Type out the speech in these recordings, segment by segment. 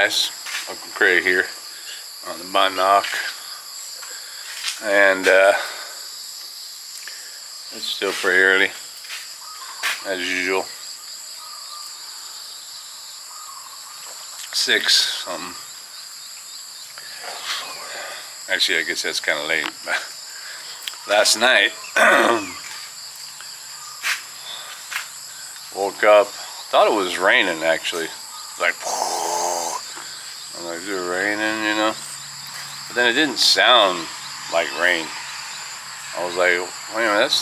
guys, Uncle Craig here on the Bun Knock, and it's still pretty early as usual. 6 something. Actually, I guess that's kind of late. Last night woke up, thought it was raining actually. Like, I'm like, is it raining, you know? But then it didn't sound like rain. I was like, wait a minute,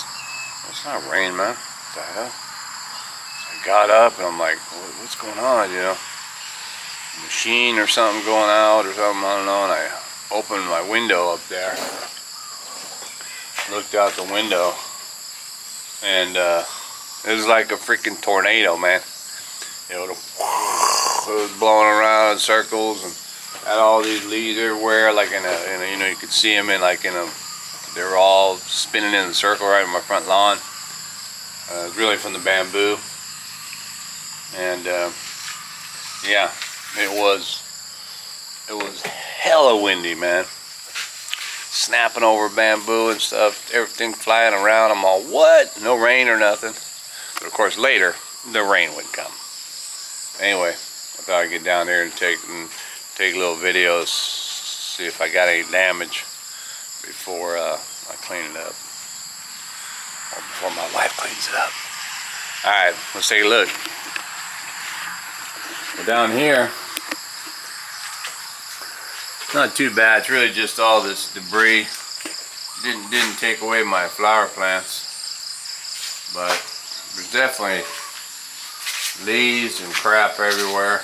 that's not rain, man. What the hell? So I got up and I'm like, what's going on, you know? Machine or something going out or something, I don't know. And I opened my window up there, looked out the window, and it was like a freaking tornado, man. You know, it was blowing around in circles and had all these leaves everywhere, like in a you know, you could see them in like in a, they were all spinning in a circle right in my front lawn. It was really from the bamboo, and yeah, it was hella windy, man. Snapping over bamboo and stuff, everything flying around. I'm all, what? No rain or nothing. But of course later the rain would come. Anyway, I thought I'd get down there and take little videos, see if I got any damage before I clean it up, or before my wife cleans it up. Alright, let's take a look. Well, down here, not too bad. It's really just all this debris. Didn't take away my flower plants, but there's definitely leaves and crap everywhere.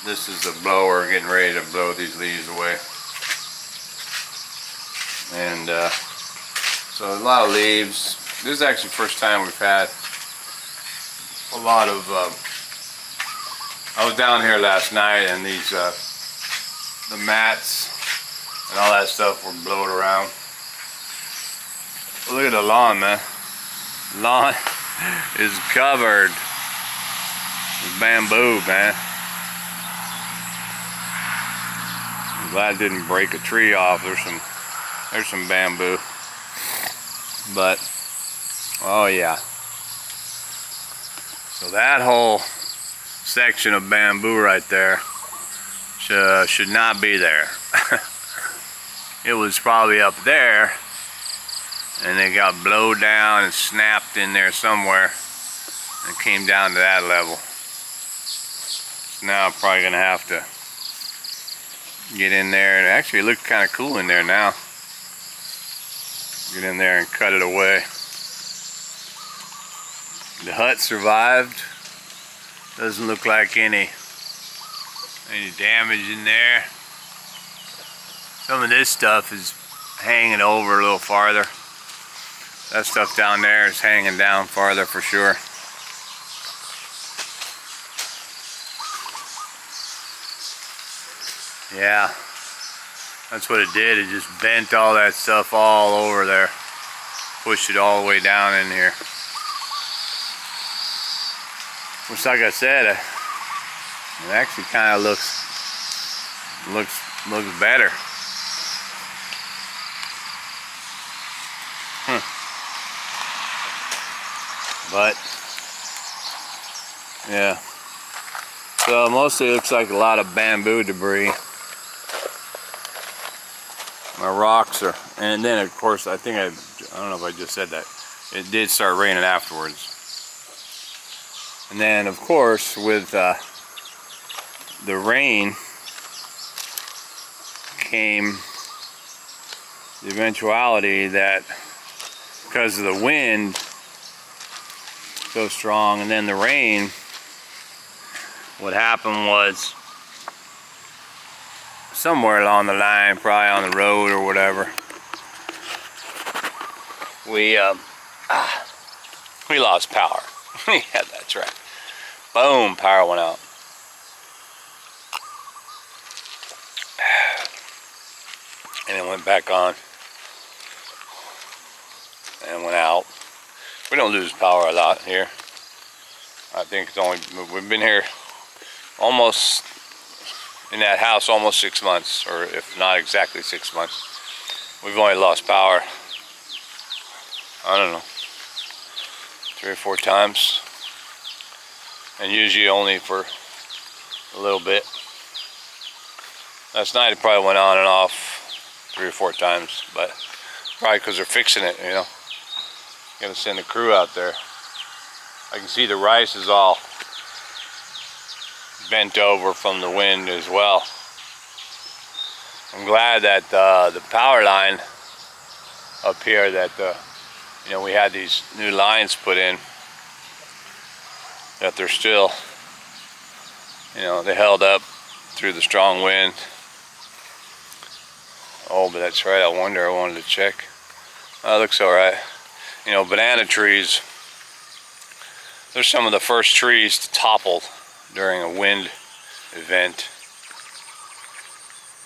This is the blower getting ready to blow these leaves away, and so a lot of leaves. This is actually the first time we've had a lot of. I was down here last night, and these the mats and all that stuff were blowed around. Look at the lawn, man. The lawn is covered with bamboo, man. I'm glad it didn't break a tree off. There's some bamboo, but oh yeah. So that whole section of bamboo right there should not be there. It was probably up there, and it got blown down and snapped in there somewhere and came down to that level. So now I'm probably gonna have to get in there, and actually it looks kind of cool in there now. Get in there and cut it away. The hut survived. Doesn't look like any damage in there. Some of this stuff is hanging over a little farther. That stuff down there is hanging down farther for sure. Yeah, that's what it did. It just bent all that stuff all over there. Pushed it all the way down in here. Which, like I said, it actually kind of looks better. But yeah, so mostly it looks like a lot of bamboo debris. My rocks are, and then of course I don't know if I just said that, it did start raining afterwards. And then of course with the rain came the eventuality that because of the wind so strong, and then the rain, what happened was somewhere along the line, probably on the road or whatever, we lost power. Yeah, that's right. Boom, power went out. And it went back on and went out. We don't lose power a lot here. I think it's only, we've been here almost in that house, almost 6 months, or if not exactly 6 months. We've only lost power, I don't know, 3 or 4 times, and usually only for a little bit. Last night it probably went on and off 3 or 4 times, but probably because they're fixing it, you know. Gonna send a crew out there. I can see the rice is all bent over from the wind as well. I'm glad that the power line up here, that you know, we had these new lines put in, that they're still, you know, they held up through the strong wind. Oh, but that's right, I wanted to check. Oh, it looks all right. You know, banana trees, they're some of the first trees to topple during a wind event.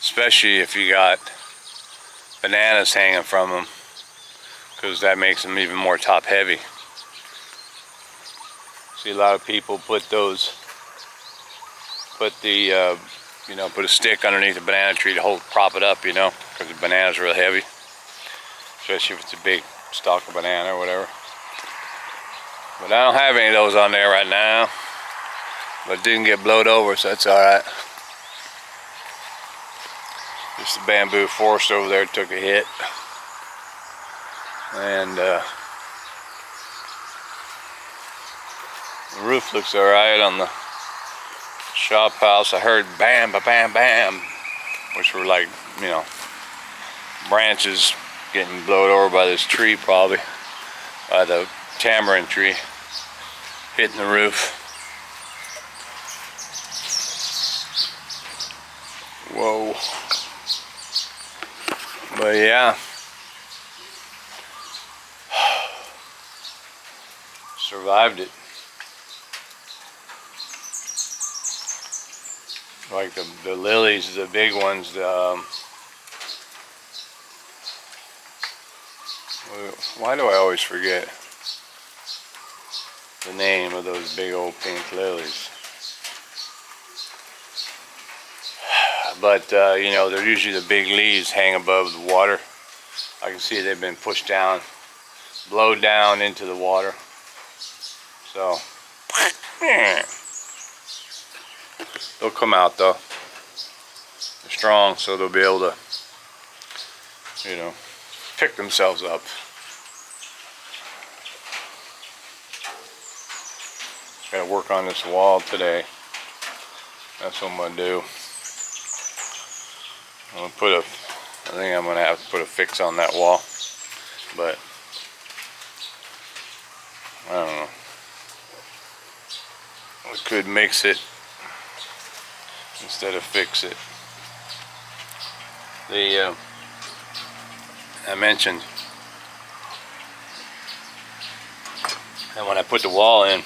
Especially if you got bananas hanging from them, because that makes them even more top heavy. See, a lot of people put the, you know, put a stick underneath a banana tree to prop it up, you know, because the banana's real heavy. Especially if it's a big stalk of banana or whatever. But I don't have any of those on there right now. But it didn't get blowed over, so that's alright. Just the bamboo forest over there took a hit. And the roof looks alright on the shop house. I heard bam, ba bam, bam, which were like, you know, branches getting blown over by this tree, probably by the tamarind tree hitting the roof. Whoa. But yeah, survived it. Like the lilies, the big ones, why do I always forget the name of those big old pink lilies? But you know, they're usually the big leaves hang above the water. I can see they've been pushed down, blowed down into the water. So they'll come out though. They're strong, so they'll be able to, you know, pick themselves up. Gotta work on this wall today. That's what I'm gonna do. I think I'm gonna have to put a fix on that wall, but I don't know. We could mix it instead of fix it. I mentioned that when I put the wall in,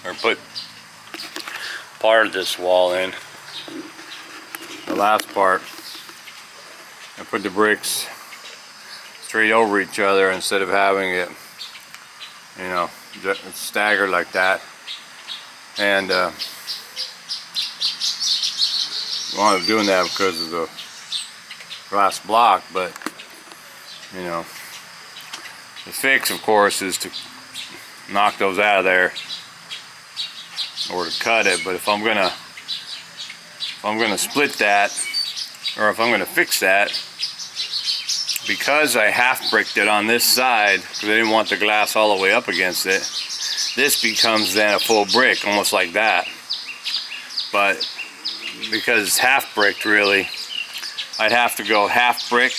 or put part of this wall in, the last part, I put the bricks straight over each other instead of having it, you know, staggered like that. And I wanted doing that because of the glass block, but you know, the fix, of course, is to knock those out of there or to cut it. But if I'm gonna split that, or if I'm gonna fix that, because I half bricked it on this side because I didn't want the glass all the way up against it, this becomes then a full brick, almost like that. But because it's half bricked, really, I'd have to go half brick,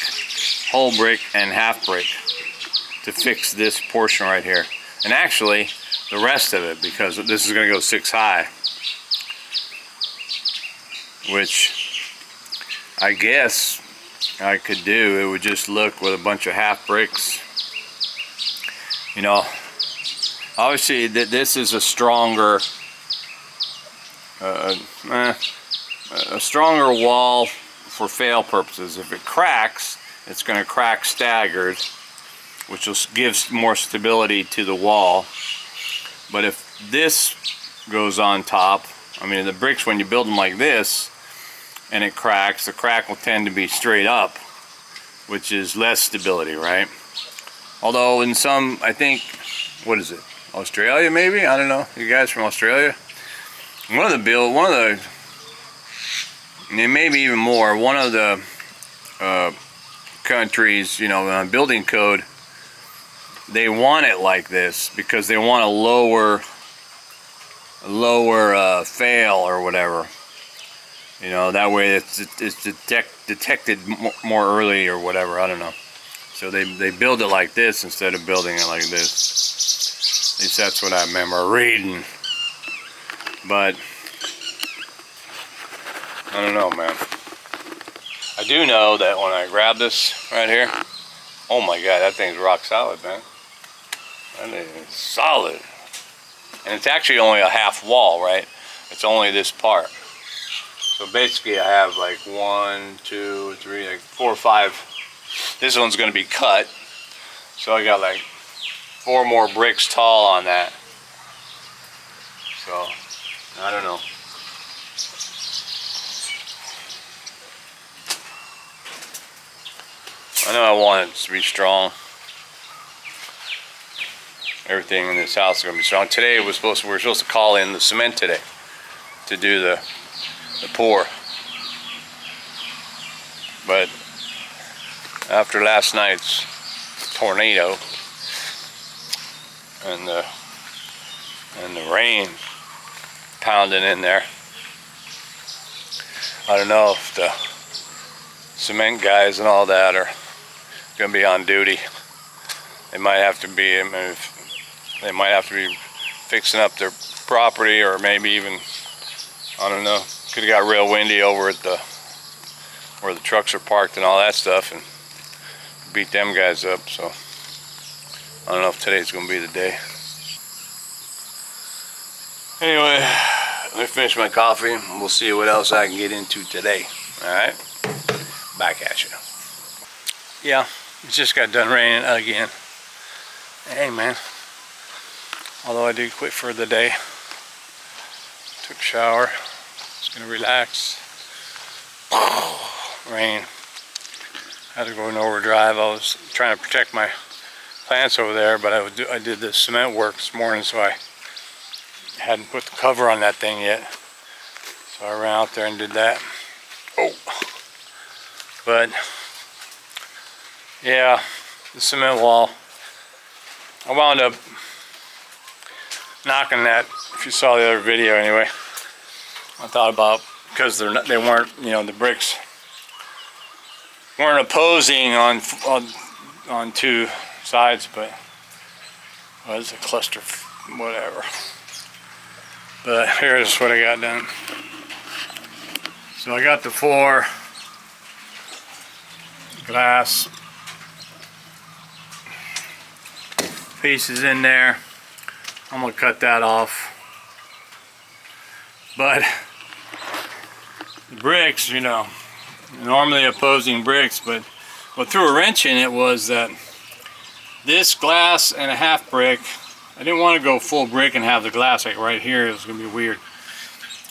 whole brick, and half brick to fix this portion right here. And actually, the rest of it, because this is going to go 6 high, which I guess I could do. It would just look with a bunch of half bricks. You know, obviously this is a stronger wall for fail purposes. If it cracks, it's going to crack staggered, which will give more stability to the wall. But if this goes on top, I mean, the bricks, when you build them like this and it cracks, the crack will tend to be straight up, which is less stability, right? Although in some, I think, what is it, Australia maybe? I don't know. You guys from Australia? One of the, maybe even more, one of the countries, you know, building code, they want it like this because they want a lower fail or whatever. You know, that way it's detected more early or whatever. I don't know. So they build it like this instead of building it like this. At least that's what I remember reading. But I don't know, man. I do know that when I grab this right here, oh my God, that thing's rock solid, man. That is solid. And it's actually only a half wall, right? It's only this part. So basically I have like 1, 2, 3, like 4 or 5. This one's gonna be cut. So I got like 4 more bricks tall on that. So, I don't know. I know I want it to be strong. Everything in this house is going to be strong. Today we're supposed to call in the cement today to do the pour. But after last night's tornado and the rain pounding in there, I don't know if the cement guys and all that are going to be on duty. They might have to be. They might have to be fixing up their property, or maybe even, I don't know, could have got real windy over at where the trucks are parked and all that stuff and beat them guys up. So I don't know if today's going to be the day. Anyway, let me finish my coffee and we'll see what else I can get into today. Alright, back at you. Yeah, it just got done raining again. Hey man. Although I did quit for the day. Took a shower. Just gonna relax. Rain. Had to go in overdrive. I was trying to protect my plants over there, but I did the cement work this morning, so I hadn't put the cover on that thing yet. So I ran out there and did that. Oh. But yeah, the cement wall. I wound up knocking that, if you saw the other video anyway. I thought about, because they weren't, you know, the bricks weren't opposing on 2 sides, but well, it's a cluster, whatever. But here's what I got done. So I got the 4 glass pieces in there. I'm gonna cut that off. But the bricks, you know, normally opposing bricks, but what threw a wrench in it was that this glass and a half brick, I didn't want to go full brick and have the glass like right here. It was gonna be weird.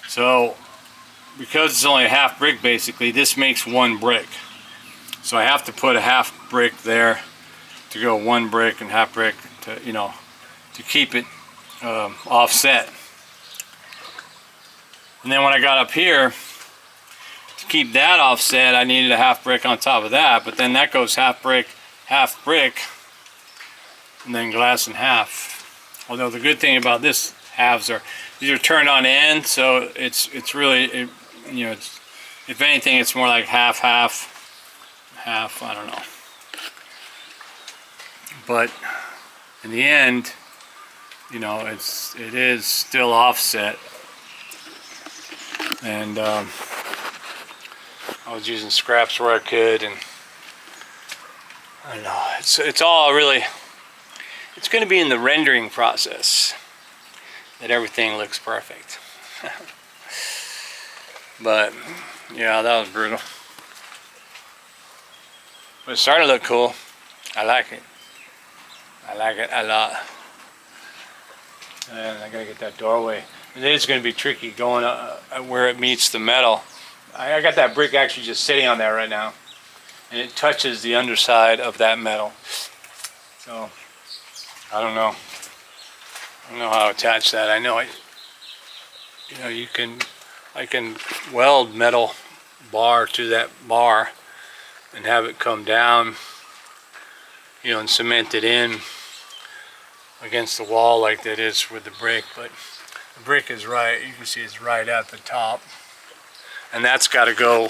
So because it's only a half brick basically, this makes 1 brick. So I have to put a half brick there to go 1 brick and half brick to, you know, to keep it offset. And then when I got up here, to keep that offset, I needed a half brick on top of that, but then that goes half brick, and then glass in half. Although the good thing about this halves are, these are turned on end, so it's really, you know, it's, if anything, it's more like half, I don't know. But in the end, you know, it is still offset. And I was using scraps where I could, and I don't know, it's all really, it's going to be in the rendering process that everything looks perfect. But yeah, that was brutal. But it's starting to look cool. I like it. I like it a lot. And I gotta get that doorway. It is going to be tricky going where it meets the metal. I got that brick actually just sitting on there right now, and it touches the underside of that metal. So I don't know. I don't know how to attach that. I know I can weld metal bar to that bar and have it come down, and cement it in against the wall like that is with the brick. But the brick is right, you can see it's right at the top, and that's got to go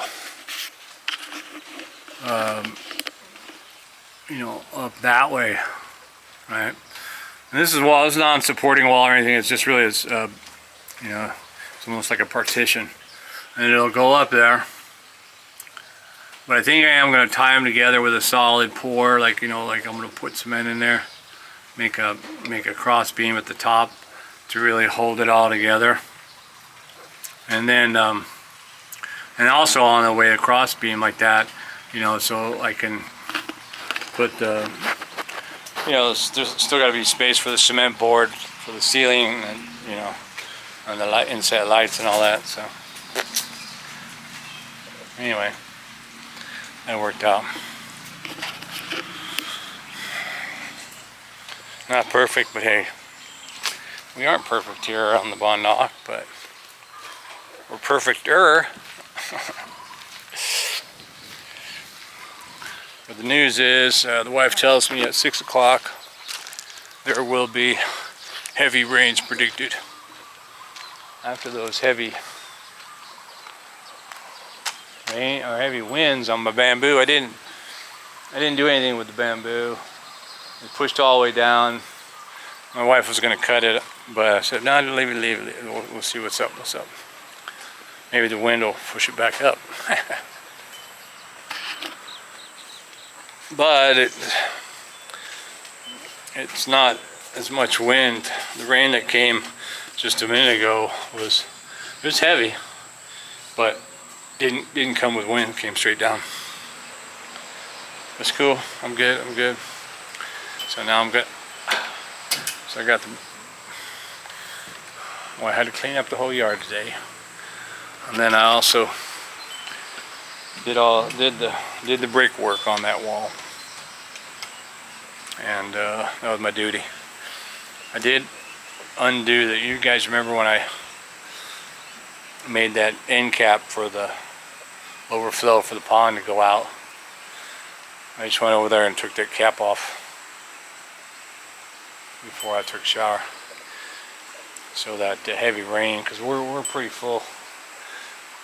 up that way, right? And this is wall, it's not a supporting wall or anything, it's just really, it's almost like a partition, and it'll go up there. But I think I am going to tie them together with a solid pour, like I'm going to put cement in there, make a cross beam at the top to really hold it all together. And then and also on the way across beam like that, so I can put the, there's still got to be space for the cement board for the ceiling, and and the inside lights and all that. So anyway, that worked out. Not perfect, but hey, we aren't perfect here on the Bon Knock, but we're perfecter. But the news is, the wife tells me at 6 o'clock there will be heavy rains predicted. After those heavy rain or heavy winds on my bamboo, I didn't do anything with the bamboo. It pushed all the way down. My wife was going to cut it, but I said, no, leave it. We'll see what's up. Maybe the wind will push it back up. But it's not as much wind. The rain that came just a minute ago was heavy, but didn't come with wind. It came straight down. That's cool. I'm good. So now I'm good. So I got I had to clean up the whole yard today, and then I also did the brick work on that wall, and that was my duty. I did undo that. You guys remember when I made that end cap for the overflow for the pond to go out? I just went over there and took that cap off before I took a shower, so that the heavy rain, because we're pretty full,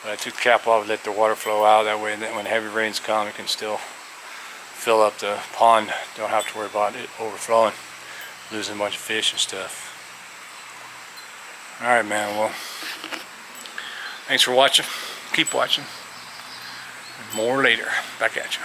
but I took the cap off, let the water flow out, that way when heavy rains come, it can still fill up the pond. Don't have to worry about it overflowing, losing a bunch of fish and stuff. Alright, man, well, thanks for watching. Keep watching. More later. Back at you.